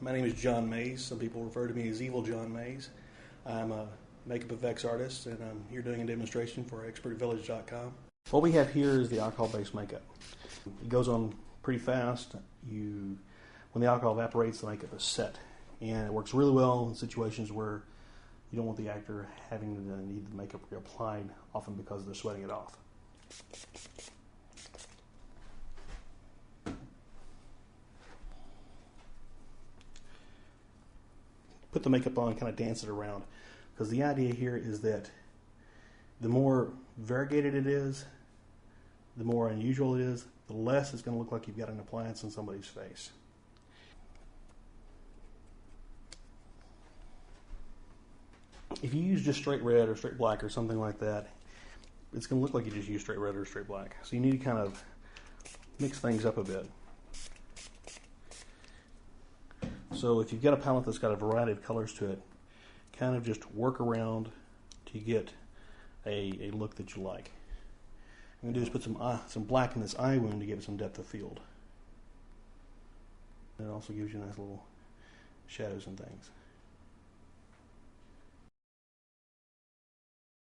My name is John Mays. Some people refer to me as Evil John Mays. I'm a makeup effects artist, and I'm here doing a demonstration for ExpertVillage.com. What we have here is the alcohol-based makeup. It goes on pretty fast. When the alcohol evaporates, the makeup is set. And it works really well in situations where you don't want the actor having to need the makeup reapplied, often because they're sweating it off. Put the makeup on, kind of dance it around, because the idea here is that the more variegated it is, the more unusual it is, the less it's going to look like you've got an appliance on somebody's face. If you use just straight red or straight black or something like that, it's going to look like you just use straight red or straight black. So you need to kind of mix things up a bit. So if you've got a palette that's got a variety of colors to it, kind of just work around to get a look that you like. What I'm going to do is put some black in this eye wound to give it some depth of field. It also gives you nice little shadows and things.